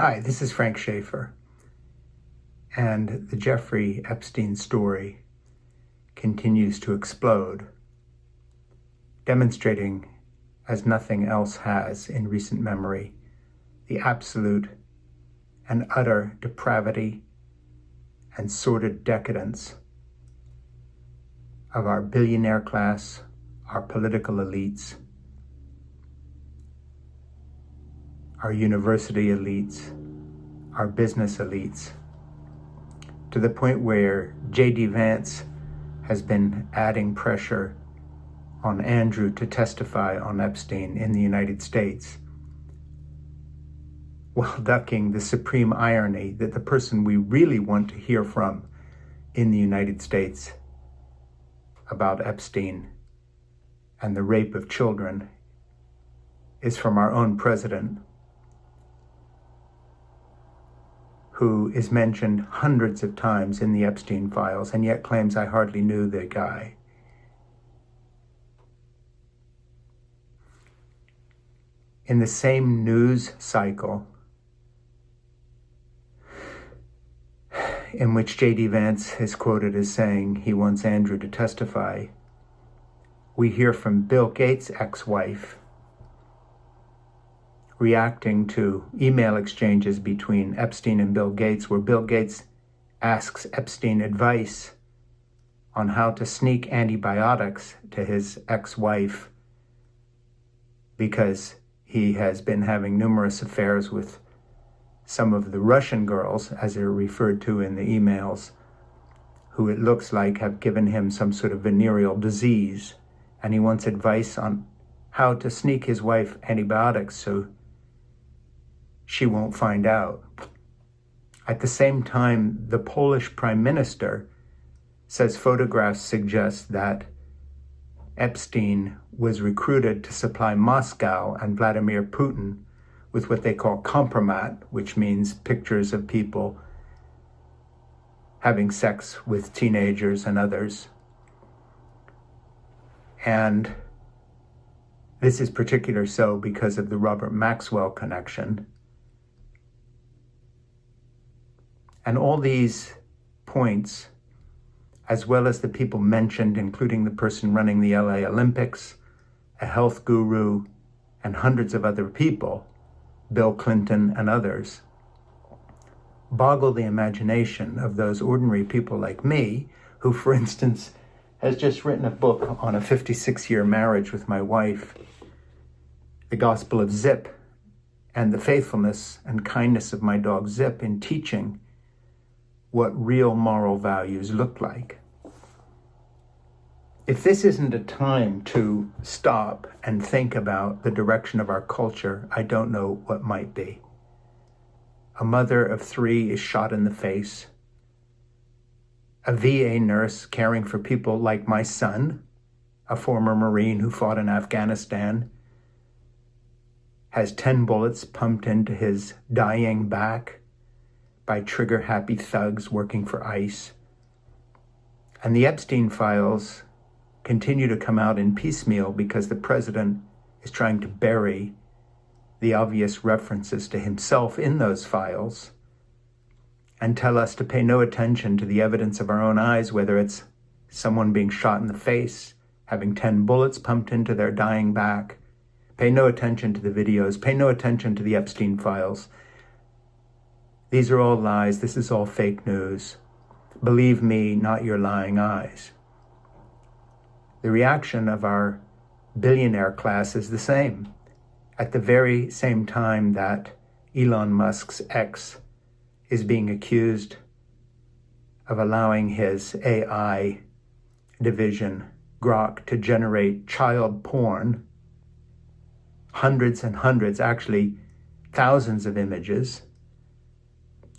Hi, this is Frank Schaefer, and the Jeffrey Epstein story continues to explode, demonstrating, as nothing else has in recent memory, the absolute and utter depravity and sordid decadence of our billionaire class, our political elites, our university elites, our business elites, to the point where JD Vance has been adding pressure on Andrew to testify on Epstein in the United States, while ducking the supreme irony that the person we really want to hear from in the United States about Epstein and the rape of children is from our own president, who is mentioned hundreds of times in the Epstein files and yet claims I hardly knew the guy. In the same news cycle in which JD Vance is quoted as saying he wants Andrew to testify, we hear from Bill Gates' ex-wife reacting to email exchanges between Epstein and Bill Gates, where Bill Gates asks Epstein advice on how to sneak antibiotics to his ex-wife because he has been having numerous affairs with some of the Russian girls, as they're referred to in the emails, who it looks like have given him some sort of venereal disease, and he wants advice on how to sneak his wife antibiotics so she won't find out. At the same time, the Polish Prime Minister says photographs suggest that Epstein was recruited to supply Moscow and Vladimir Putin with what they call compromat, which means pictures of people having sex with teenagers and others. And this is particularly so because of the Robert Maxwell connection. And all these points, as well as the people mentioned, including the person running the LA Olympics, a health guru, and hundreds of other people, Bill Clinton and others, boggle the imagination of those ordinary people like me, who, for instance, has just written a book on a 56-year marriage with my wife, The Gospel of Zip, and the faithfulness and kindness of my dog Zip in teaching what real moral values look like. If this isn't a time to stop and think about the direction of our culture, I don't know what might be. A mother of 3 is shot in the face. A VA nurse caring for people like my son, a former Marine who fought in Afghanistan, has 10 bullets pumped into his dying back by trigger-happy thugs working for ICE. And the Epstein files continue to come out in piecemeal because the president is trying to bury the obvious references to himself in those files and tell us to pay no attention to the evidence of our own eyes, whether it's someone being shot in the face, having 10 bullets pumped into their dying back. Pay no attention to the videos. Pay no attention to the Epstein files. These are all lies. This is all fake news. Believe me, not your lying eyes. The reaction of our billionaire class is the same. At the very same time that Elon Musk's ex is being accused of allowing his AI division, Grok, to generate child porn, hundreds and hundreds, actually thousands of images,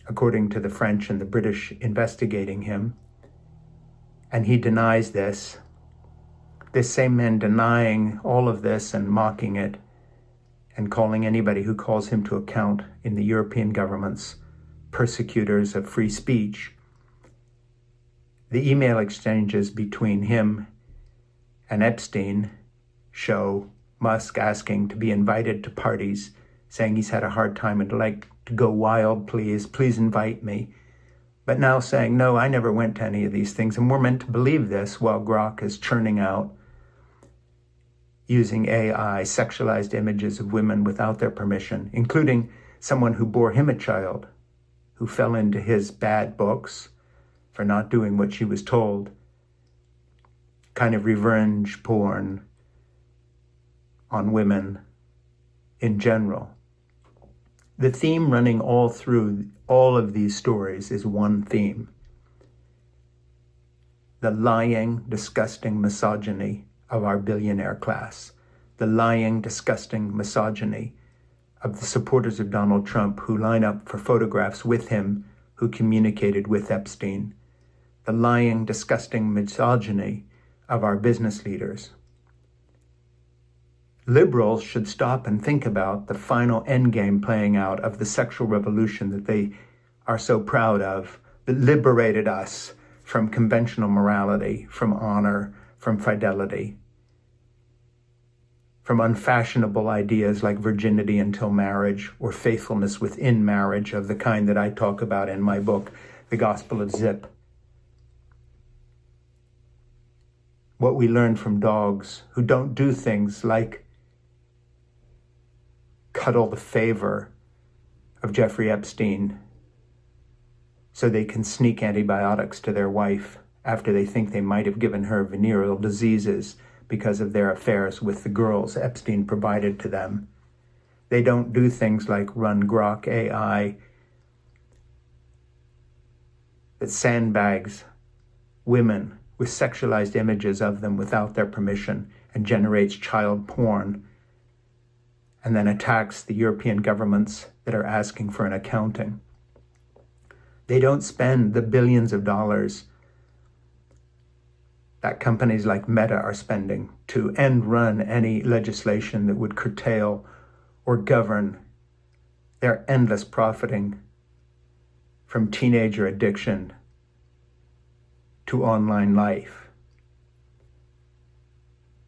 according to the French and the British investigating him, and he denies this. This same man denying all of this and mocking it and calling anybody who calls him to account in the European governments persecutors of free speech. The email exchanges between him and Epstein show Musk asking to be invited to parties, saying he's had a hard time and like to go wild, please invite me. But now saying, no, I never went to any of these things, and we're meant to believe this while Grok is churning out, using AI, sexualized images of women without their permission, including someone who bore him a child, who fell into his bad books for not doing what she was told, kind of revenge porn on women in general. The theme running all through all of these stories is one theme: the lying, disgusting misogyny of our billionaire class, the lying, disgusting misogyny of the supporters of Donald Trump who line up for photographs with him, who communicated with Epstein, the lying, disgusting misogyny of our business leaders. Liberals should stop and think about the final endgame playing out of the sexual revolution that they are so proud of, that liberated us from conventional morality, from honor, from fidelity, from unfashionable ideas like virginity until marriage or faithfulness within marriage of the kind that I talk about in my book, The Gospel of Zip. What we learn from dogs who don't do things like cuddle the favor of Jeffrey Epstein so they can sneak antibiotics to their wife after they think they might have given her venereal diseases because of their affairs with the girls Epstein provided to them. They don't do things like run Grok AI that sandbags women with sexualized images of them without their permission and generates child porn, and then attacks the European governments that are asking for an accounting. They don't spend the billions of dollars that companies like Meta are spending to end run any legislation that would curtail or govern their endless profiting from teenager addiction to online life.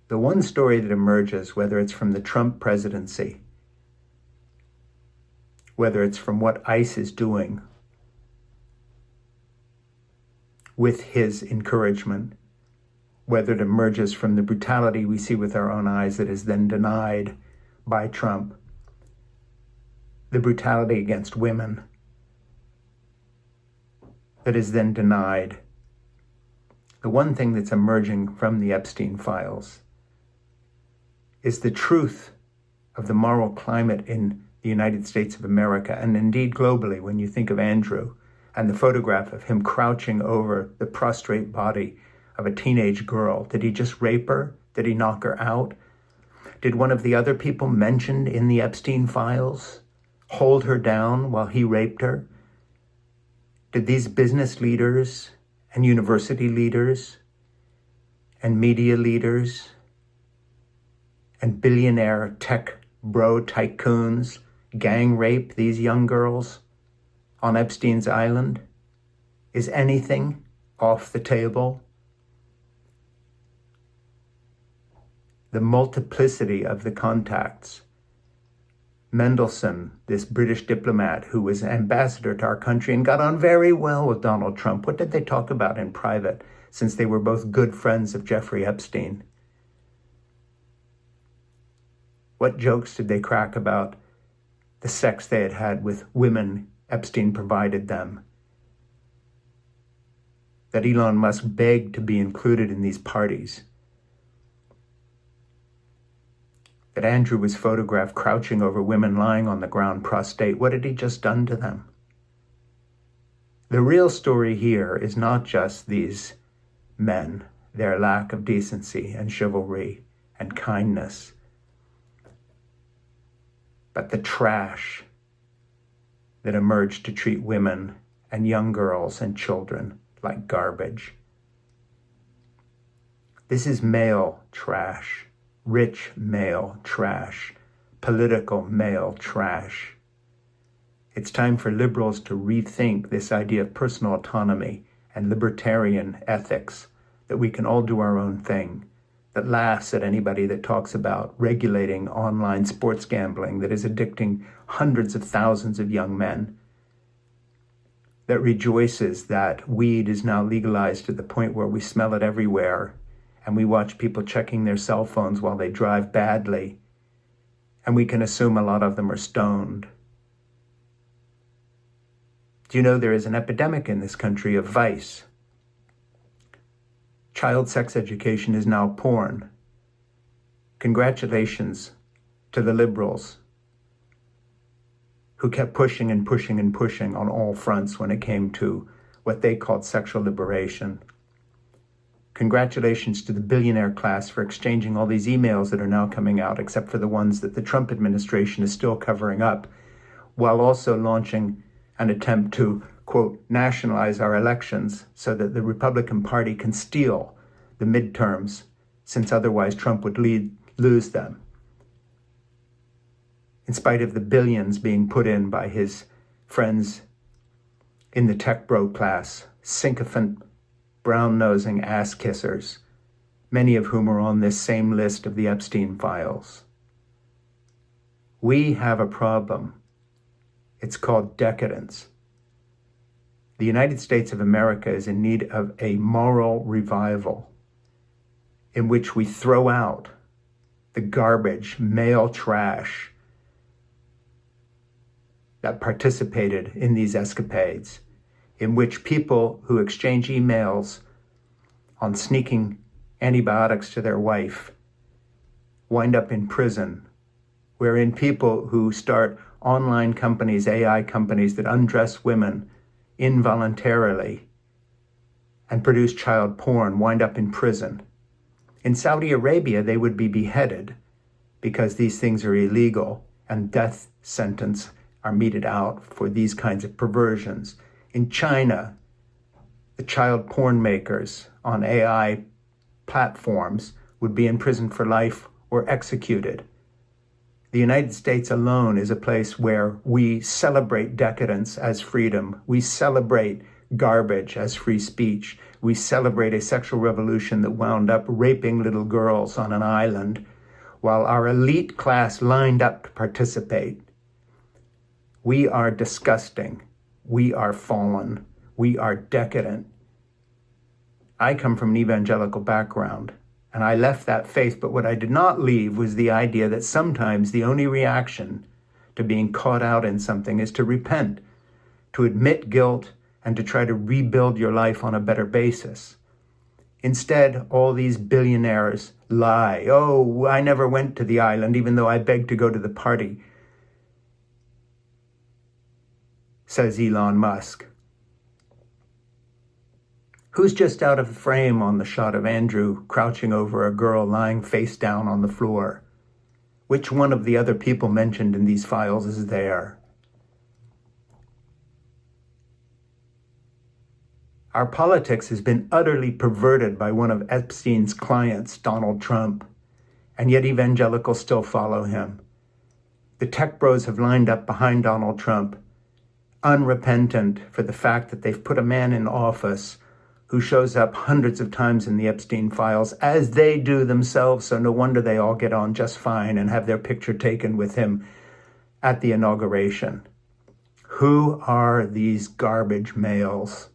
The one story that emerges, whether it's from the Trump presidency, whether it's from what ICE is doing with his encouragement, whether it emerges from the brutality we see with our own eyes that is then denied by Trump, the brutality against women that is then denied. The one thing that's emerging from the Epstein files is the truth of the moral climate in the United States of America, and indeed globally, when you think of Andrew and the photograph of him crouching over the prostrate body of a teenage girl. Did he just rape her? Did he knock her out? Did one of the other people mentioned in the Epstein files hold her down while he raped her? Did these business leaders and university leaders and media leaders and billionaire tech bro tycoons gang rape these young girls on Epstein's island? Is anything off the table? The multiplicity of the contacts. Mendelsohn, this British diplomat who was ambassador to our country and got on very well with Donald Trump. What did they talk about in private, since they were both good friends of Jeffrey Epstein? What jokes did they crack about the sex they had had with women Epstein provided them? That Elon Musk begged to be included in these parties. That Andrew was photographed crouching over women lying on the ground prostrate. What had he just done to them? The real story here is not just these men, their lack of decency and chivalry and kindness, but the trash that emerged to treat women and young girls and children like garbage. This is male trash. Rich male trash, political male trash. It's time for liberals to rethink this idea of personal autonomy and libertarian ethics, that we can all do our own thing, that laughs at anybody that talks about regulating online sports gambling that is addicting hundreds of thousands of young men, that rejoices that weed is now legalized to the point where we smell it everywhere, and we watch people checking their cell phones while they drive badly, and we can assume a lot of them are stoned. Do you know there is an epidemic in this country of vice? Child sex education is now porn. Congratulations to the liberals who kept pushing and pushing and pushing on all fronts when it came to what they called sexual liberation. Congratulations to the billionaire class for exchanging all these emails that are now coming out, except for the ones that the Trump administration is still covering up, while also launching an attempt to, quote, nationalize our elections so that the Republican Party can steal the midterms, since otherwise Trump would lose them. In spite of the billions being put in by his friends in the tech bro class, sycophant, brown-nosing ass-kissers, many of whom are on this same list of the Epstein files. We have a problem. It's called decadence. The United States of America is in need of a moral revival in which we throw out the garbage, male trash that participated in these escapades, in which people who exchange emails on sneaking antibiotics to their wife wind up in prison, wherein people who start online companies, AI companies that undress women involuntarily and produce child porn wind up in prison. In Saudi Arabia, they would be beheaded because these things are illegal and death sentence are meted out for these kinds of perversions. In China, the child porn makers on AI platforms would be in prison for life or executed. The United States alone is a place where we celebrate decadence as freedom. We celebrate garbage as free speech. We celebrate a sexual revolution that wound up raping little girls on an island while our elite class lined up to participate. We are disgusting. We are fallen. We are decadent. I come from an evangelical background, and I left that faith, but what I did not leave was the idea that sometimes the only reaction to being caught out in something is to repent, to admit guilt, and to try to rebuild your life on a better basis. Instead, all these billionaires lie. Oh, I never went to the island, even though I begged to go to the party, says Elon Musk. Who's just out of frame on the shot of Andrew crouching over a girl lying face down on the floor? Which one of the other people mentioned in these files is there? Our politics has been utterly perverted by one of Epstein's clients, Donald Trump, and yet evangelicals still follow him. The tech bros have lined up behind Donald Trump, unrepentant for the fact that they've put a man in office who shows up hundreds of times in the Epstein files, as they do themselves, so no wonder they all get on just fine and have their picture taken with him at the inauguration. Who are these garbage males?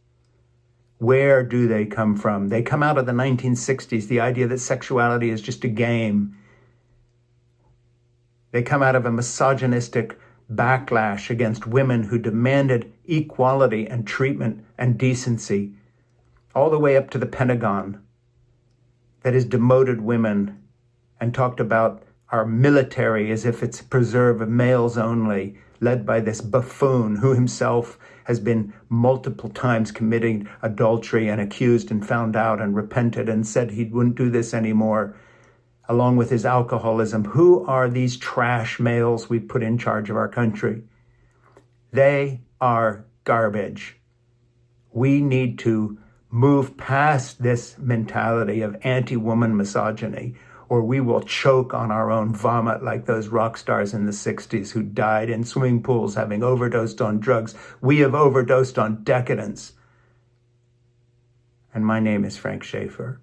Where do they come from? They come out of the 1960s, the idea that sexuality is just a game. They come out of a misogynistic backlash against women who demanded equality and treatment and decency, all the way up to the Pentagon, that has demoted women and talked about our military as if it's a preserve of males only, led by this buffoon who himself has been multiple times committing adultery and accused and found out and repented and said he wouldn't do this anymore, along with his alcoholism. Who are these trash males we put in charge of our country? They are garbage. We need to move past this mentality of anti-woman misogyny, or we will choke on our own vomit like those rock stars in the 60s who died in swimming pools having overdosed on drugs. We have overdosed on decadence. And my name is Frank Schaefer.